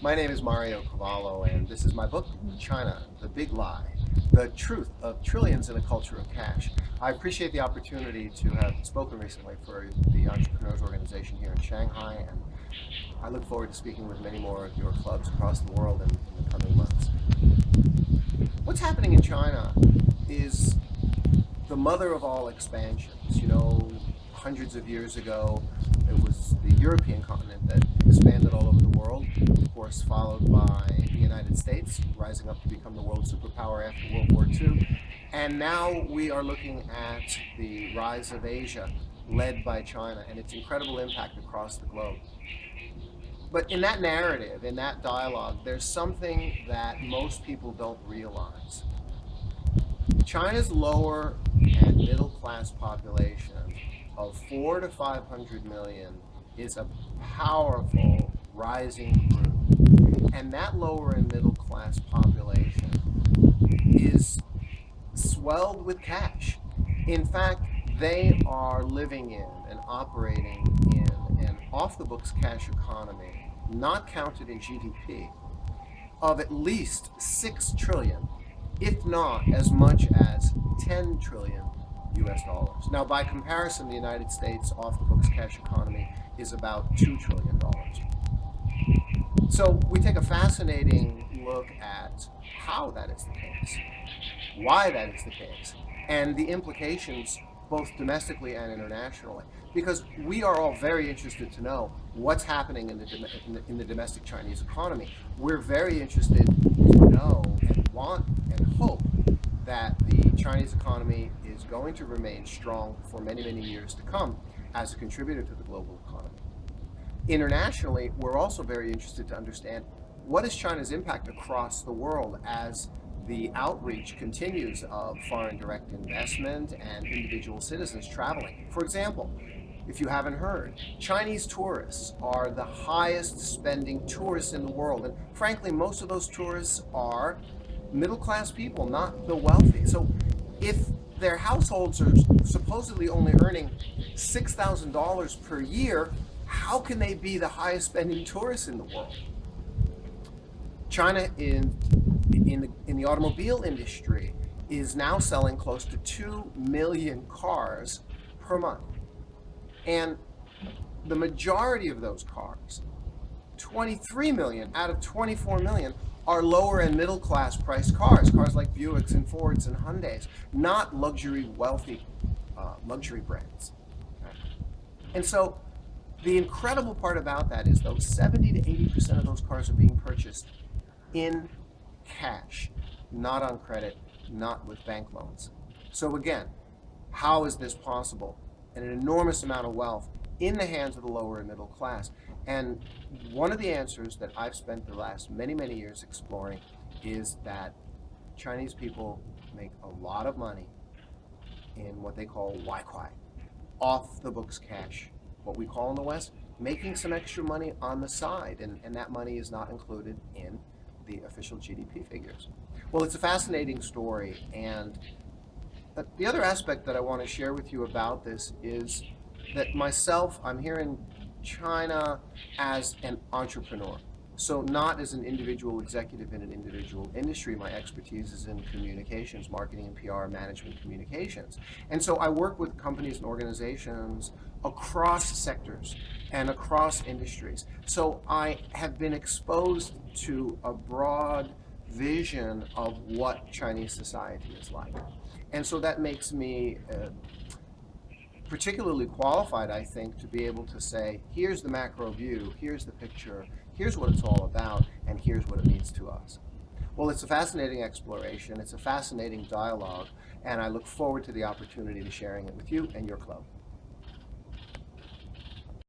My name is MarioCavolo, and this is my book, China, The Big Lie, The Truth of Trillions in a Culture of Cash. I appreciate the opportunity to have spoken recently for the Entrepreneurs Organization here in Shanghai, and I look forward to speaking with many more of your clubs across the world in the coming months. What's happening in China is the mother of all expansions. Hundreds of years ago, it was the European continent that expanded all over the world, of course, followed by the United States, rising up to become the world superpower after World War II. And now we are looking at the rise of Asia, led by China, and its incredible impact across the globe. But in that narrative, in that dialogue, there's something that most people don't realize. China's lower and middle class population of 4 to 500 million is a powerful rising group. And that lower and middle class population is swelled with cash. In fact, they are living in and operating in an off-the-books cash economy, not counted in GDP, of at least 6 trillion, if not as much as 10 trillion US dollars. Now, by comparison, the United States off-the-books cash economy is about $2 trillion. So we take a fascinating look at how that is the case, why that is the case, and the implications both domestically and internationally. Because we are all very interested to know what's happening in the domestic Chinese economy. We're very interested to know and want and hope that the Chinese economy is going to remain strong for many, many years to come as a contributor to the global economy. Internationally, we're also very interested to understand what is China's impact across the world as the outreach continues of foreign direct investment and individual citizens traveling. For example, if you haven't heard, Chinese tourists are the highest spending tourists in the world. And frankly, most of those tourists are middle-class people, not the wealthy. So if their households are supposedly only earning $6,000 per year, how can they be the highest spending tourists in the world? China in the automobile industry is now selling close to 2 million cars per month. And the majority of those cars, 23 million out of 24 million, are lower and middle class priced cars like Buicks and Fords and Hyundais, not luxury, wealthy luxury brands. And so the incredible part about that is though 70 to 80% of those cars are being purchased in cash, not on credit, not with bank loans. So again, how is this possible? An enormous amount of wealth in the hands of the lower and middle class. And one of the answers that I've spent the last many, many years exploring is that Chinese people make a lot of money in what they call Waikwai, off-the-books cash, what we call in the West, making some extra money on the side, and that money is not included in the official GDP figures. Well, it's a fascinating story, and the other aspect that I want to share with you about this is that myself, I'm here in China as an entrepreneur. So not as an individual executive in an individual industry. My expertise is in communications, marketing and PR, management communications. And so I work with companies and organizations across sectors and across industries. So I have been exposed to a broad vision of what Chinese society is like. And so that makes me particularly qualified, I think, to be able to say, here's the macro view, here's the picture, here's what it's all about, and here's what it means to us. Well, it's a fascinating exploration, it's a fascinating dialogue, and I look forward to the opportunity to sharing it with you and your club.